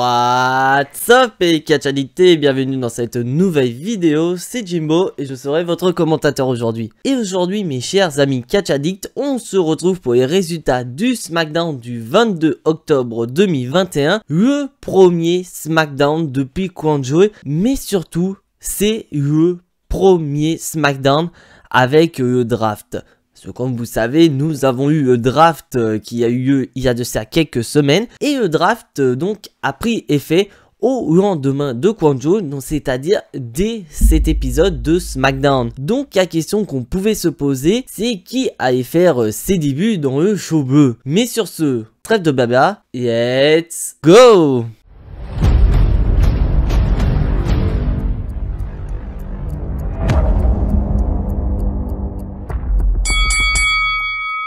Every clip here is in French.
What's up et catchadicté, bienvenue dans cette nouvelle vidéo, c'est Jimbo et je serai votre commentateur aujourd'hui. Et aujourd'hui mes chers amis catchaddicts, on se retrouve pour les résultats du SmackDown du 22 octobre 2021, le premier SmackDown depuis Crownjewel, mais surtout c'est le premier SmackDown avec le draft. Parce que comme vous savez, nous avons eu le draft qui a eu lieu il y a de ça quelques semaines. Et le draft donc a pris effet au lendemain de Crownjewel, c'est-à-dire dès cet épisode de SmackDown. Donc la question qu'on pouvait se poser, c'est qui allait faire ses débuts dans le show bleu. Mais sur ce, trêve de blabla, let's go!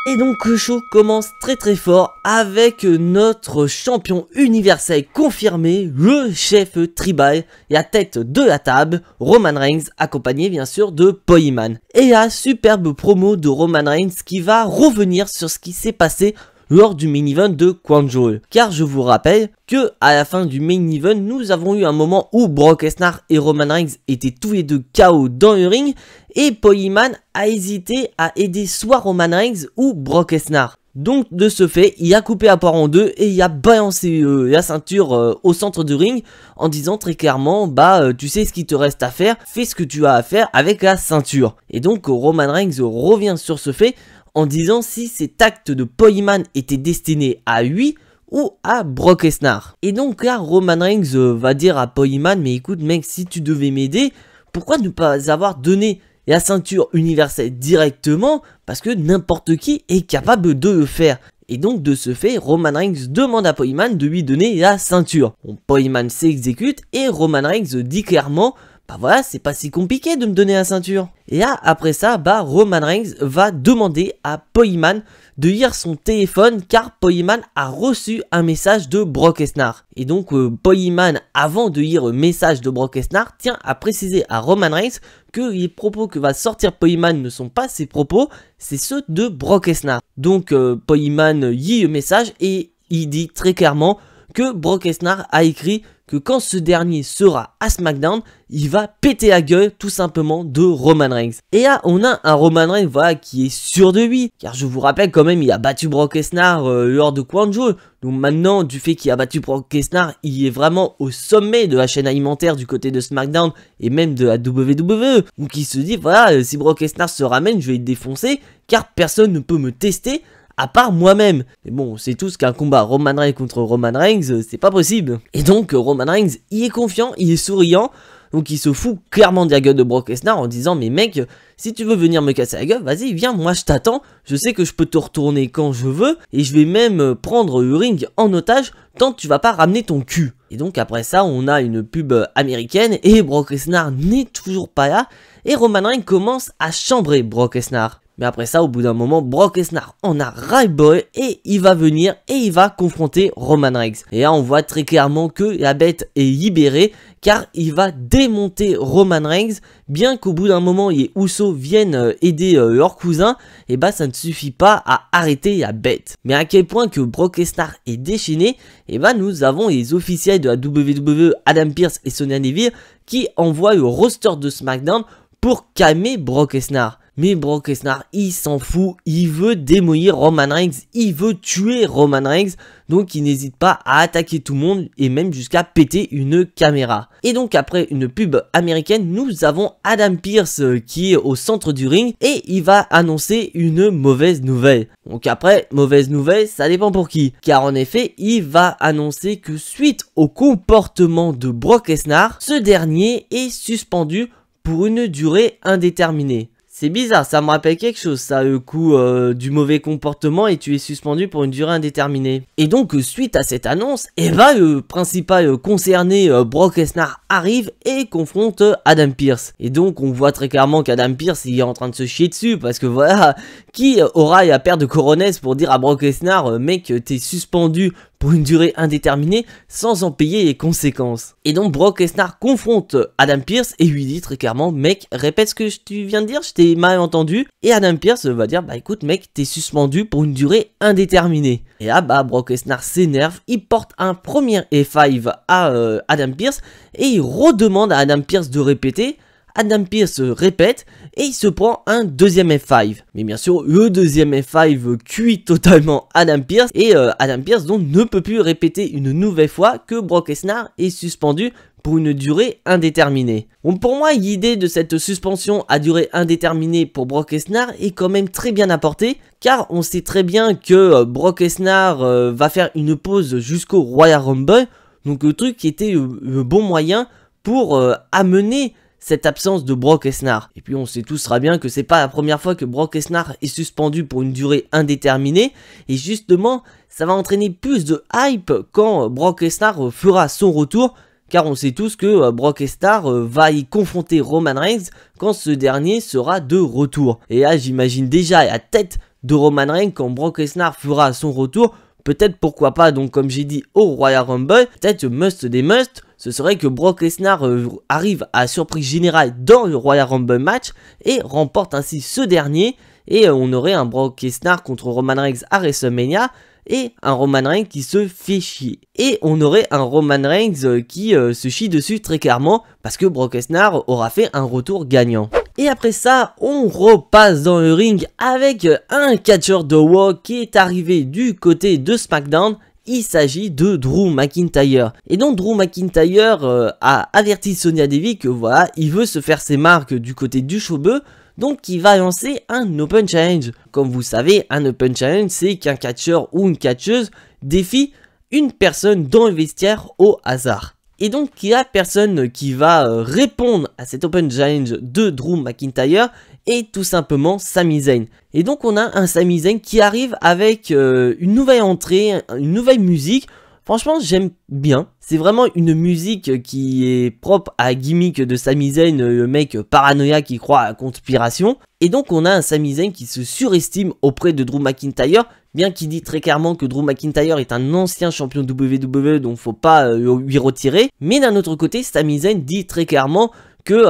Et donc le show commence très fort avec notre champion universel confirmé, le chef tribal et à tête de la table, Roman Reigns, accompagné bien sûr de Paul Heyman. Et la superbe promo de Roman Reigns qui va revenir sur ce qui s'est passé lors du main event de Crownjewel. Car je vous rappelle que à la fin du main event, nous avons eu un moment où Brock Lesnar et Roman Reigns étaient tous les deux KO dans le ring et Paul Heyman a hésité à aider soit Roman Reigns ou Brock Lesnar. Donc de ce fait, il a coupé la poire en deux et il a balancé la ceinture au centre du ring en disant très clairement tu sais ce qu'il te reste à faire, fais ce que tu as à faire avec la ceinture. Et donc Roman Reigns revient sur ce fait en disant si cet acte de Paul Heyman était destiné à lui ou à Brock Lesnar. Et donc là, Roman Reigns va dire à Paul Heyman, mais écoute mec, si tu devais m'aider, pourquoi ne pas avoir donné la ceinture universelle directement? Parce que n'importe qui est capable de le faire. Et donc de ce fait, Roman Reigns demande à Paul Heyman de lui donner la ceinture. Bon, Paul Heyman s'exécute et Roman Reigns dit clairement, voilà, c'est pas si compliqué de me donner la ceinture. Et là, après ça, Roman Reigns va demander à Paul Heyman de lire son téléphone car Paul Heyman a reçu un message de Brock Lesnar. Et donc, Paul Heyman, avant de lire le message de Brock Lesnar, tient à préciser à Roman Reigns que les propos que va sortir Paul Heyman ne sont pas ses propos, c'est ceux de Brock Lesnar. Donc, Paul Heyman lit le message et il dit très clairement que Brock Lesnar a écrit que quand ce dernier sera à SmackDown, il va péter la gueule tout simplement de Roman Reigns. Et là, on a un Roman Reigns qui est sûr de lui, car je vous rappelle quand même, il a battu Brock Lesnar lors de Crownjewel. Donc maintenant, du fait qu'il a battu Brock Lesnar, il est vraiment au sommet de la chaîne alimentaire du côté de SmackDown et même de la WWE. Donc il se dit, voilà, si Brock Lesnar se ramène, je vais le défoncer, car personne ne peut me tester à part moi-même. Mais bon, c'est tous qu'un combat Roman Reigns contre Roman Reigns, c'est pas possible. Et donc Roman Reigns, il est confiant, il est souriant, donc il se fout clairement de la gueule de Brock Lesnar en disant, mais mec, si tu veux venir me casser la gueule, vas-y, viens, moi je t'attends, je sais que je peux te retourner quand je veux, et je vais même prendre le ring en otage tant que tu vas pas ramener ton cul. Et donc après ça, on a une pub américaine, et Brock Lesnar n'est toujours pas là, et Roman Reigns commence à chambrer Brock Lesnar. Mais après ça, au bout d'un moment, Brock Lesnar en a ras-le-bol et il va venir et il va confronter Roman Reigns. Et là, on voit très clairement que la bête est libérée car il va démonter Roman Reigns. Bien qu'au bout d'un moment, les Usos viennent aider leur cousin, et ça ne suffit pas à arrêter la bête. Mais à quel point que Brock Lesnar est déchaîné, et nous avons les officiels de la WWE, Adam Pearce et Sonya Deville, qui envoient le roster de SmackDown pour calmer Brock Lesnar. Mais Brock Lesnar, il s'en fout, il veut démolir Roman Reigns, il veut tuer Roman Reigns, donc il n'hésite pas à attaquer tout le monde et même jusqu'à péter une caméra. Et donc après une pub américaine, nous avons Adam Pearce qui est au centre du ring et il va annoncer une mauvaise nouvelle. Donc après, mauvaise nouvelle, ça dépend pour qui. Car en effet, il va annoncer que suite au comportement de Brock Lesnar, ce dernier est suspendu pour une durée indéterminée. C'est bizarre, ça me rappelle quelque chose, ça, le coup du mauvais comportement et tu es suspendu pour une durée indéterminée. Et donc, suite à cette annonce, le principal concerné, Brock Lesnar, arrive et confronte Adam Pearce. Et donc, on voit très clairement qu'Adam Pearce, il est en train de se chier dessus, parce que voilà, qui aura la paire de coronets pour dire à Brock Lesnar, mec, t'es suspendu pour une durée indéterminée sans en payer les conséquences. Et donc Brock Lesnar confronte Adam Pearce et lui dit très clairement, mec, répète ce que tu viens de dire, je t'ai mal entendu. Et Adam Pearce va dire, bah écoute mec, t'es suspendu pour une durée indéterminée. Et là bah Brock Lesnar s'énerve, il porte un premier F5 à Adam Pearce et il redemande à Adam Pearce de répéter. Adam Pearce répète et il se prend un deuxième F5. Mais bien sûr, le deuxième F5 cuit totalement Adam Pearce et Adam Pearce donc ne peut plus répéter une nouvelle fois que Brock Lesnar est suspendu pour une durée indéterminée. Bon, pour moi, l'idée de cette suspension à durée indéterminée pour Brock Lesnar est quand même très bien apportée, car on sait très bien que Brock Lesnar va faire une pause jusqu'au Royal Rumble, donc le truc qui était le bon moyen pour amener cette absence de Brock Lesnar. Et puis on sait tous très bien que c'est pas la première fois que Brock Lesnar est suspendu pour une durée indéterminée, et justement ça va entraîner plus de hype quand Brock Lesnar fera son retour, car on sait tous que Brock Lesnar va y confronter Roman Reigns quand ce dernier sera de retour. Et là j'imagine déjà la tête de Roman Reigns quand Brock Lesnar fera son retour. Peut-être pourquoi pas, donc comme j'ai dit, au Royal Rumble. Peut-être must des must, ce serait que Brock Lesnar arrive à surprise générale dans le Royal Rumble match et remporte ainsi ce dernier. Et on aurait un Brock Lesnar contre Roman Reigns à WrestleMania et un Roman Reigns qui se fait chier. Et on aurait un Roman Reigns qui se chie dessus très clairement parce que Brock Lesnar aura fait un retour gagnant. Et après ça, on repasse dans le ring avec un catcheur de Raw qui est arrivé du côté de SmackDown. Il s'agit de Drew McIntyre. Et donc Drew McIntyre a averti Sonya Deville que voilà, il veut se faire ses marques du côté du showbuzz. Donc il va lancer un Open Challenge. Comme vous savez, un Open Challenge, c'est qu'un catcheur ou une catcheuse défie une personne dans le vestiaire au hasard. Et donc la personne qui va répondre à cet Open Challenge de Drew McIntyre est tout simplement Sami Zayn. Et donc on a un Sami Zayn qui arrive avec une nouvelle entrée, une nouvelle musique. Franchement j'aime bien, c'est vraiment une musique qui est propre à la gimmick de Sami Zayn, le mec paranoïaque qui croit à la conspiration. Et donc on a un Sami Zayn qui se surestime auprès de Drew McIntyre, bien qu'il dit très clairement que Drew McIntyre est un ancien champion WWE, donc faut pas lui retirer. Mais d'un autre côté, Sami Zayn dit très clairement que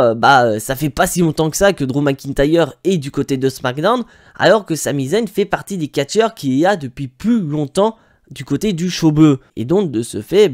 ça fait pas si longtemps que ça que Drew McIntyre est du côté de SmackDown, alors que Sami Zayn fait partie des catcheurs qu'il y a depuis plus longtemps du côté du showbuzz. Et donc de ce fait,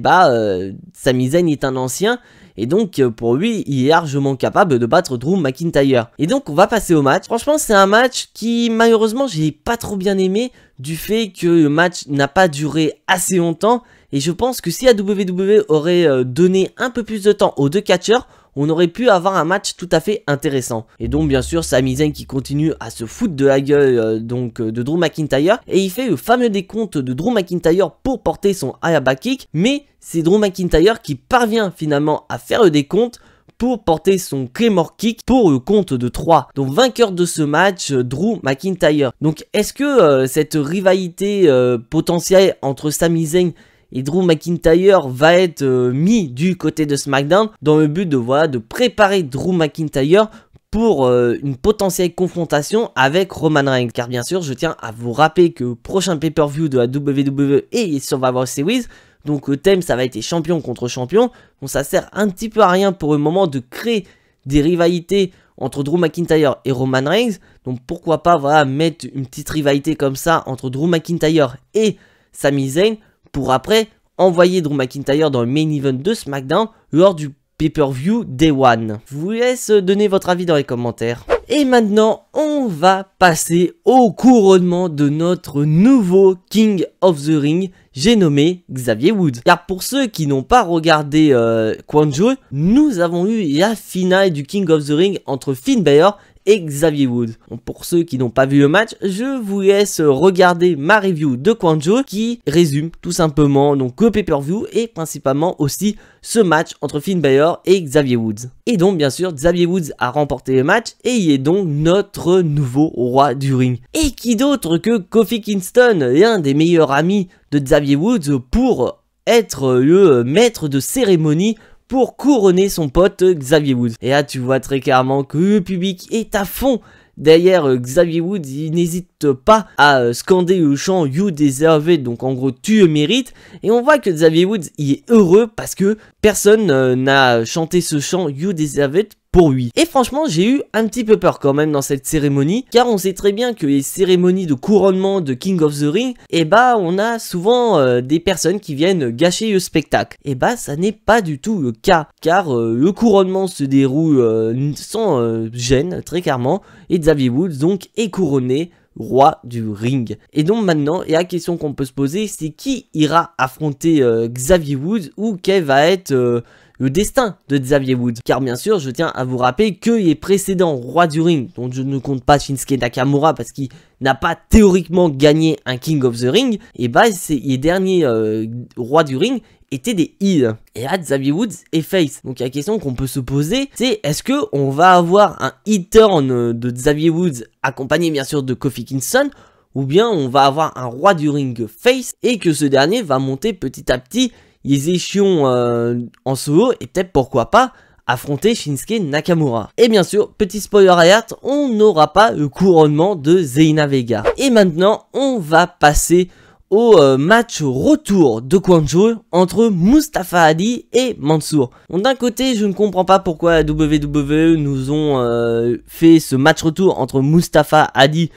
Sami Zayn est un ancien, et donc pour lui, il est largement capable de battre Drew McIntyre. Et donc on va passer au match. Franchement c'est un match qui malheureusement j'ai pas trop bien aimé, du fait que le match n'a pas duré assez longtemps. Et je pense que si la WWE aurait donné un peu plus de temps aux deux catcheurs, on aurait pu avoir un match tout à fait intéressant. Et donc bien sûr Sami Zayn qui continue à se foutre de la gueule de Drew McIntyre, et il fait le fameux décompte de Drew McIntyre pour porter son Ayaba Kick, mais c'est Drew McIntyre qui parvient finalement à faire le décompte pour porter son Claymore Kick pour le compte de 3. Donc vainqueur de ce match, Drew McIntyre. Donc est-ce que cette rivalité potentielle entre Sami Zayn et Drew McIntyre va être mis du côté de SmackDown dans le but de préparer Drew McIntyre pour une potentielle confrontation avec Roman Reigns? Car bien sûr je tiens à vous rappeler que le prochain pay-per-view de la WWE est Survivor Series, donc le thème ça va être champion contre champion. Donc ça sert un petit peu à rien pour le moment de créer des rivalités entre Drew McIntyre et Roman Reigns. Donc pourquoi pas mettre une petite rivalité comme ça entre Drew McIntyre et Sami Zayn, pour après envoyer Drew McIntyre dans le main event de SmackDown lors du pay-per-view Day One. Je vous laisse donner votre avis dans les commentaires. Et maintenant, on va passer au couronnement de notre nouveau King of the Ring, j'ai nommé Xavier Woods. Car pour ceux qui n'ont pas regardé Crown Jewel, nous avons eu la finale du King of the Ring entre Finn Balor et Xavier Woods. Donc pour ceux qui n'ont pas vu le match, je vous laisse regarder ma review de Crown Jewel qui résume tout simplement donc le pay-per-view et principalement aussi ce match entre Finn Balor et Xavier Woods. Et donc bien sûr Xavier Woods a remporté le match et il est donc notre nouveau roi du ring. Et qui d'autre que Kofi Kingston, l'un des meilleurs amis de Xavier Woods, pour être le maître de cérémonie pour couronner son pote Xavier Woods. Et là tu vois très clairement que le public est à fond Derrière Xavier Woods, il n'hésite pas à scander le chant You Deserve It, donc en gros tu le mérites. Et on voit que Xavier Woods il est heureux parce que personne n'a chanté ce chant You Deserve It pour lui. Et franchement j'ai eu un petit peu peur quand même dans cette cérémonie, car on sait très bien que les cérémonies de couronnement de King of the Ring, et bah on a souvent des personnes qui viennent gâcher le spectacle. Et bah ça n'est pas du tout le cas, car le couronnement se déroule sans gêne très clairement, et Xavier Woods donc est couronné roi du ring. Et donc maintenant, et la question qu'on peut se poser, c'est qui ira affronter Xavier Woods, ou quel va être le destin de Xavier Woods. Car bien sûr, je tiens à vous rappeler que les précédents rois du ring, dont je ne compte pas Shinsuke Nakamura parce qu'il n'a pas théoriquement gagné un King of the Ring, et bah les derniers rois du ring étaient des heels. Et là, Xavier Woods est face. Donc la question qu'on peut se poser, c'est est-ce que on va avoir un heel turn de Xavier Woods accompagné bien sûr de Kofi Kingston, ou bien on va avoir un roi du ring face et que ce dernier va monter petit à petit les échelons en solo et peut-être pourquoi pas affronter Shinsuke Nakamura. Et bien sûr, petit spoiler alert, on n'aura pas le couronnement de Zelina Vega. Et maintenant, on va passer au match retour de Kwanjo entre Mustafa Ali et Mansour. Bon, d'un côté, je ne comprends pas pourquoi la WWE nous ont fait ce match retour entre Mustafa Ali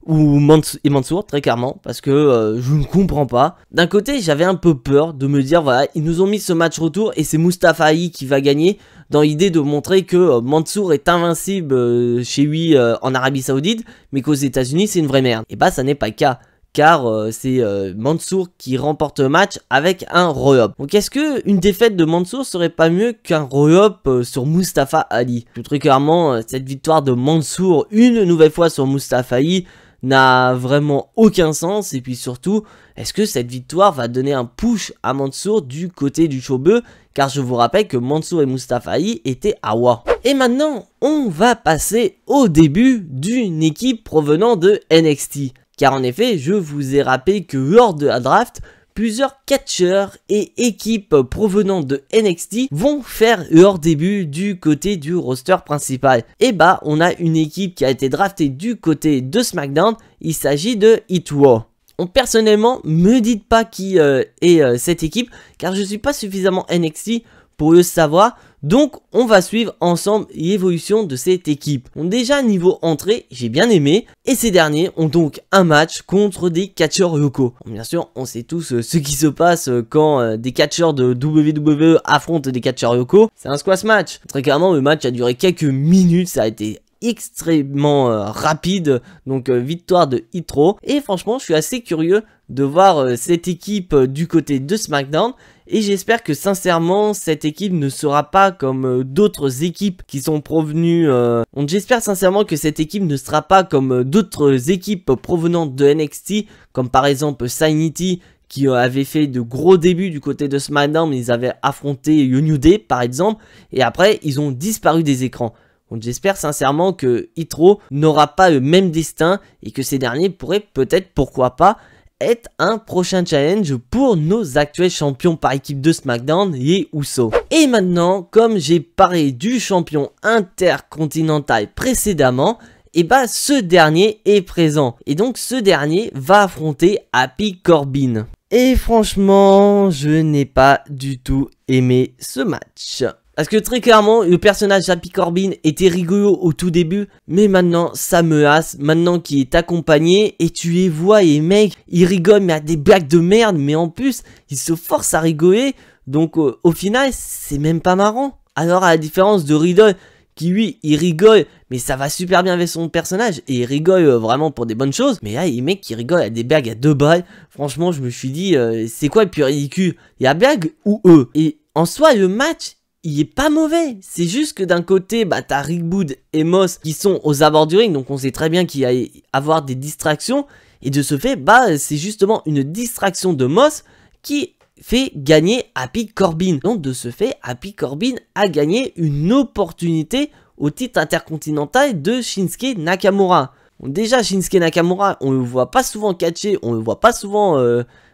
et Mansour, très clairement, parce que je ne comprends pas. D'un côté, j'avais un peu peur de me dire, voilà, ils nous ont mis ce match retour et c'est Mustafa Ali qui va gagner, dans l'idée de montrer que Mansour est invincible chez lui en Arabie Saoudite, mais qu'aux États-Unis c'est une vraie merde. Et bah ça n'est pas le cas, car c'est Mansour qui remporte le match avec un roll-up. Donc est-ce que une défaite de Mansour serait pas mieux qu'un roll-up sur Mustafa Ali? Tout très clairement, cette victoire de Mansour une nouvelle fois sur Mustafa Ali n'a vraiment aucun sens. Et puis surtout, est-ce que cette victoire va donner un push à Mansour du côté du showbeu? Car je vous rappelle que Mansour et Mustafa Ali étaient à Wa. Et maintenant, on va passer au début d'une équipe provenant de NXT. Car en effet, je vous ai rappelé que lors de la draft, plusieurs catcheurs et équipes provenant de NXT vont faire leur début du côté du roster principal. Et bah, on a une équipe qui a été draftée du côté de SmackDown, il s'agit de Hit Row. Personnellement, me dites pas qui est cette équipe, car je suis pas suffisamment NXT pour le savoir. Donc on va suivre ensemble l'évolution de cette équipe. Bon, déjà niveau entrée, j'ai bien aimé. Et ces derniers ont donc un match contre des catcheurs locaux. Bon, bien sûr, on sait tous ce qui se passe quand des catcheurs de WWE affrontent des catcheurs locaux. C'est un squash match. Très clairement, le match a duré quelques minutes, ça a été extrêmement rapide, donc victoire de Hit Row. Et franchement, je suis assez curieux de voir cette équipe du côté de SmackDown. Et j'espère que sincèrement cette équipe ne sera pas comme d'autres équipes qui sont provenues. Donc j'espère sincèrement que cette équipe ne sera pas comme d'autres équipes provenant de NXT, comme par exemple Sanity, qui avait fait de gros débuts du côté de SmackDown, mais ils avaient affronté le New Day par exemple, et après ils ont disparu des écrans. Donc j'espère sincèrement que Hit Row n'aura pas le même destin et que ces derniers pourraient peut-être, pourquoi pas, être un prochain challenge pour nos actuels champions par équipe de SmackDown, les Usos. Et maintenant, comme j'ai parlé du champion intercontinental précédemment, et bah ce dernier est présent. Et donc ce dernier va affronter Happy Corbin. Et franchement, je n'ai pas du tout aimé ce match. Parce que très clairement, le personnage Happy Corbin était rigolo au tout début, mais maintenant ça me lasse, maintenant qu'il est accompagné, et tu les vois, les mecs, ils rigolent mais à des blagues de merde, mais en plus, ils se forcent à rigoler, donc au final, c'est même pas marrant. Alors à la différence de Riddle, qui lui, il rigole, mais ça va super bien avec son personnage, et il rigole vraiment pour des bonnes choses, mais là, les mecs qui rigolent à des blagues à 2 balles, franchement, je me suis dit, c'est quoi le plus ridicule? Il y a blague ou eux? Et en soi, le match, il est pas mauvais, c'est juste que d'un côté, bah t'as Rick Bood et Moss qui sont aux abords du ring, donc on sait très bien qu'il va y avoir des distractions, et de ce fait, bah c'est justement une distraction de Moss qui fait gagner Happy Corbin. Donc de ce fait, Happy Corbin a gagné une opportunité au titre intercontinental de Shinsuke Nakamura. Donc déjà Shinsuke Nakamura, on le voit pas souvent catcher, on le voit pas souvent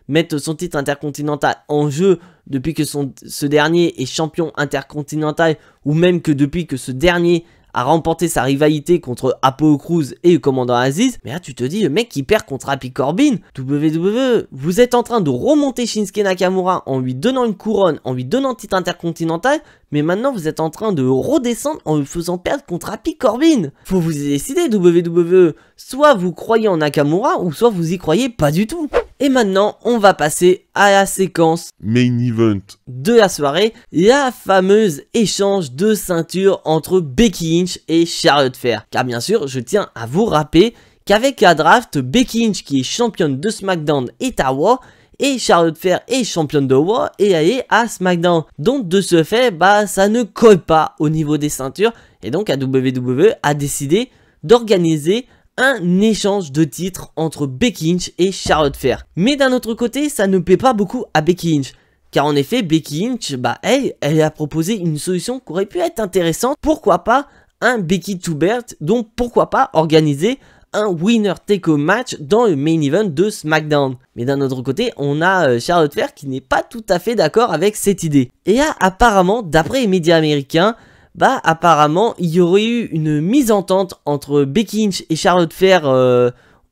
mettre son titre intercontinental en jeu depuis que ce dernier est champion intercontinental, ou même que depuis que ce dernier a remporté sa rivalité contre Apollo Crews et le commandant Aziz. Mais là tu te dis, le mec qui perd contre Happy Corbin, WWE, vous êtes en train de remonter Shinsuke Nakamura en lui donnant une couronne, en lui donnant un titre intercontinental, mais maintenant vous êtes en train de redescendre en le faisant perdre contre Happy Corbin. Faut vous décider WWE, soit vous croyez en Nakamura ou soit vous y croyez pas du tout. Et maintenant on va passer à la séquence Main Event de la soirée, la fameuse échange de ceinture entre Becky Lynch et Charlotte Flair. Car bien sûr je tiens à vous rappeler qu'avec la draft, Becky Lynch qui est championne de SmackDown est à Raw, et Charlotte Flair est championne de Raw et elle est à SmackDown. Donc de ce fait, bah ça ne colle pas au niveau des ceintures, et donc la WWE a décidé d'organiser un échange de titres entre Becky Lynch et Charlotte Flair. Mais d'un autre côté, ça ne plaît pas beaucoup à Becky Lynch. Car en effet, Becky Lynch, bah elle a proposé une solution qui aurait pu être intéressante. Pourquoi pas un Becky to Belt, donc pourquoi pas organiser un winner take all match dans le main event de SmackDown. Mais d'un autre côté, on a Charlotte Flair qui n'est pas tout à fait d'accord avec cette idée. Et là, apparemment, d'après les médias américains, bah apparemment il y aurait eu une mise-entente entre Becky Lynch et Charlotte Flair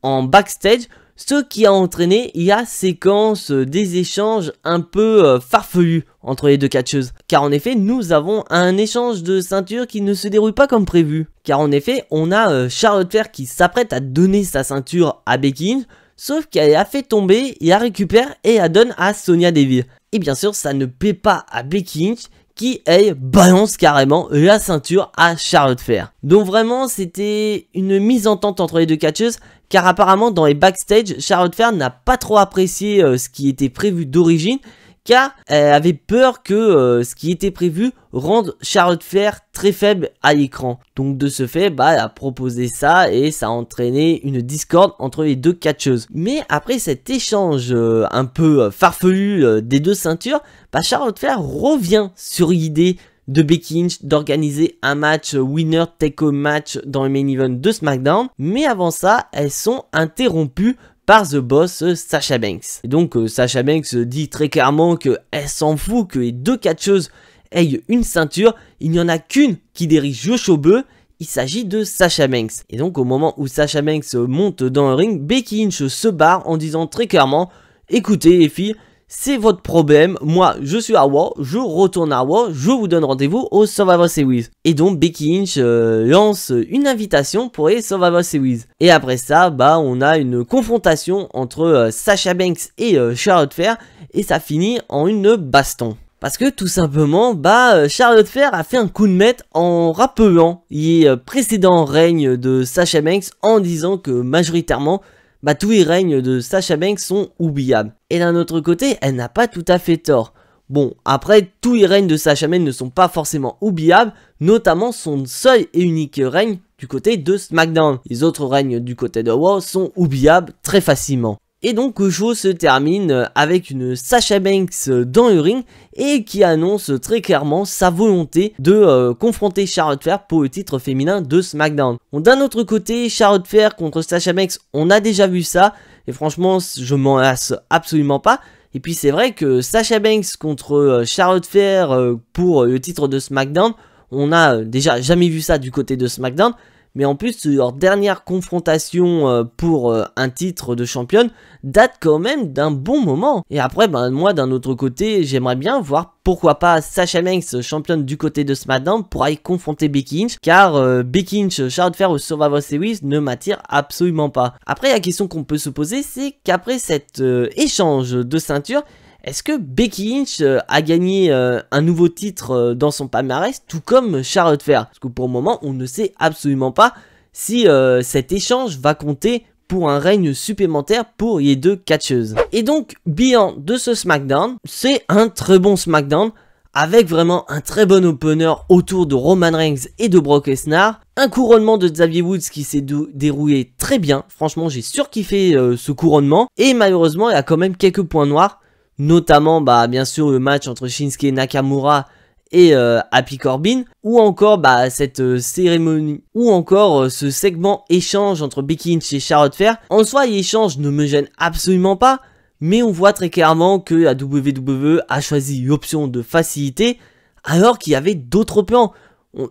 en backstage, ce qui a entraîné la séquence des échanges un peu farfelus entre les deux catcheuses. Car en effet, nous avons un échange de ceinture qui ne se déroule pas comme prévu. Car en effet, on a Charlotte Flair qui s'apprête à donner sa ceinture à Becky Lynch, sauf qu'elle a fait tomber, il la récupère et la donne à Sonya Deville. Et bien sûr, ça ne plaît pas à Becky Lynch, qui, elle, balance carrément la ceinture à Charlotte Flair. Donc vraiment, c'était une mise-entente entre les deux catcheuses, car apparemment, dans les backstage, Charlotte Flair n'a pas trop apprécié ce qui était prévu d'origine, car elle avait peur que ce qui était prévu rende Charlotte Flair très faible à l'écran. Donc de ce fait, bah, elle a proposé ça et ça a entraîné une discorde entre les deux catcheuses. Mais après cet échange un peu farfelu des deux ceintures, bah, Charlotte Flair revient sur l'idée de Becky Lynch d'organiser un match winner take all match dans le main event de SmackDown. Mais avant ça, elles sont interrompues par The Boss Sasha Banks. Et donc Sasha Banks dit très clairement qu'elle s'en fout que les deux catcheuses aient une ceinture. Il n'y en a qu'une qui dirige le showbeu. Il s'agit de Sasha Banks. Et donc au moment où Sasha Banks monte dans le ring, Becky Lynch se barre en disant très clairement: écoutez les filles, c'est votre problème, moi je suis à Raw, je retourne à Raw, je vous donne rendez-vous au Survivor Series. Et donc Becky Lynch lance une invitation pour les Survivor Series. Et après ça, bah on a une confrontation entre Sasha Banks et Charlotte Flair, et ça finit en une baston. Parce que tout simplement, bah Charlotte Flair a fait un coup de maître en rappelant les précédents règnes de Sasha Banks en disant que majoritairement, bah tous les règnes de Sasha Banks sont oubliables. Et d'un autre côté, elle n'a pas tout à fait tort. Bon, après, tous les règnes de Sasha Banks ne sont pas forcément oubliables, notamment son seul et unique règne du côté de SmackDown. Les autres règnes du côté de Raw sont oubliables très facilement. Et donc le show se termine avec une Sasha Banks dans le ring et qui annonce très clairement sa volonté de confronter Charlotte Flair pour le titre féminin de SmackDown. Bon, d'un autre côté, Charlotte Flair contre Sasha Banks, on a déjà vu ça et franchement je m'en lasse absolument pas. Et puis c'est vrai que Sasha Banks contre Charlotte Flair pour le titre de SmackDown, on a déjà jamais vu ça du côté de SmackDown. Mais en plus, leur dernière confrontation pour un titre de championne date quand même d'un bon moment. Et après, ben, moi, d'un autre côté, j'aimerais bien voir pourquoi pas Sasha Banks, championne du côté de SmackDown, pour aller confronter Becky Lynch. Car Becky Lynch, Charlotte Flair au Survivor Series ne m'attire absolument pas. Après, la question qu'on peut se poser, c'est qu'après cet échange de ceinture, est-ce que Becky Lynch a gagné un nouveau titre dans son palmarès, tout comme Charlotte Flair? Parce que pour le moment, on ne sait absolument pas si cet échange va compter pour un règne supplémentaire pour les deux catcheuses. Et donc, bilan de ce SmackDown, c'est un très bon SmackDown, avec vraiment un très bon opener autour de Roman Reigns et de Brock Lesnar. Un couronnement de Xavier Woods qui s'est déroulé très bien. Franchement, j'ai surkiffé ce couronnement. Et malheureusement, il y a quand même quelques points noirs. Notamment, bah, bien sûr, le match entre Shinsuke Nakamura et Happy Corbin, ou encore bah, cette cérémonie, ou encore ce segment échange entre Becky Lynch et Charlotte Flair. En soi, l'échange ne me gêne absolument pas, mais on voit très clairement que la WWE a choisi l'option de facilité, alors qu'il y avait d'autres plans.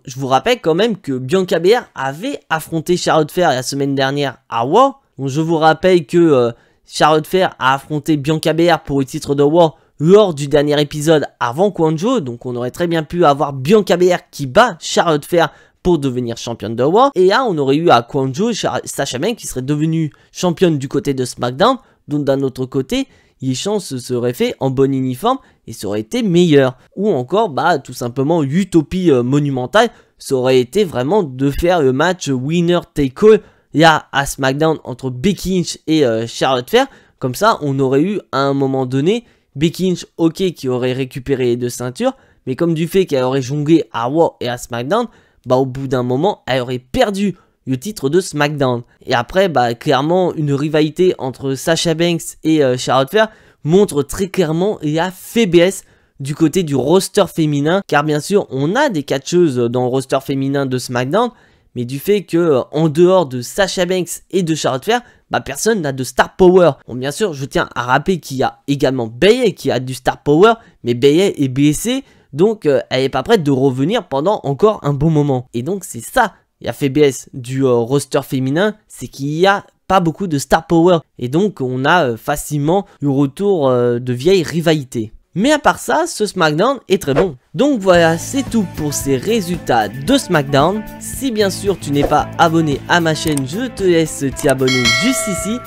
je vous rappelle quand même que Bianca Belair avait affronté Charlotte Flair la semaine dernière à Raw. Donc je vous rappelle que Charlotte Flair a affronté Bianca Belair pour le titre de Raw lors du dernier épisode avant Kwanjo. Donc on aurait très bien pu avoir Bianca Belair qui bat Charlotte Flair pour devenir championne de Raw. Et là on aurait eu à Kwanjo Sasha Banks qui serait devenue championne du côté de SmackDown. Donc d'un autre côté, les chances se seraient fait en bon uniforme et ça aurait été meilleur. Ou encore, tout simplement, utopie monumentale, ça aurait été vraiment de faire le match winner take all là à SmackDown entre Becky Lynch et Charlotte Flair. Comme ça, on aurait eu à un moment donné Becky Lynch, ok, qui aurait récupéré les 2 ceintures, mais comme du fait qu'elle aurait jonglé à Raw et à SmackDown, au bout d'un moment, elle aurait perdu le titre de SmackDown. Et après, clairement, une rivalité entre Sasha Banks et Charlotte Flair montre très clairement la faiblesse du côté du roster féminin, car bien sûr, on a des catcheuses dans le roster féminin de SmackDown, mais du fait que en dehors de Sasha Banks et de Charlotte Flair, personne n'a de star power. Bon, bien sûr, je tiens à rappeler qu'il y a également Bayley qui a du star power, mais Bayley est blessée, donc elle n'est pas prête de revenir pendant encore un bon moment. Et donc c'est ça la faiblesse du roster féminin, c'est qu'il y a pas beaucoup de star power, et donc on a facilement le retour de vieilles rivalités. Mais à part ça, ce SmackDown est très bon. Donc voilà, c'est tout pour ces résultats de SmackDown. Si bien sûr tu n'es pas abonné à ma chaîne, je te laisse t'y abonner juste ici.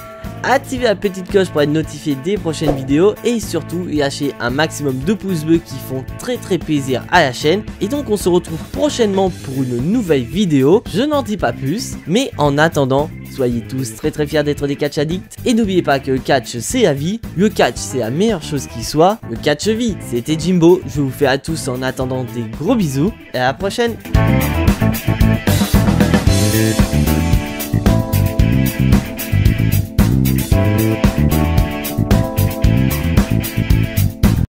Activez la petite cloche pour être notifié des prochaines vidéos et surtout lâchez un maximum de pouces bleus qui font très plaisir à la chaîne. Et donc on se retrouve prochainement pour une nouvelle vidéo. Je n'en dis pas plus, mais en attendant, soyez tous très fiers d'être des catch addicts. Et n'oubliez pas que le catch c'est la vie, le catch c'est la meilleure chose qui soit, le catch vie. C'était Jimbo, je vous fais à tous en attendant des gros bisous et à la prochaine.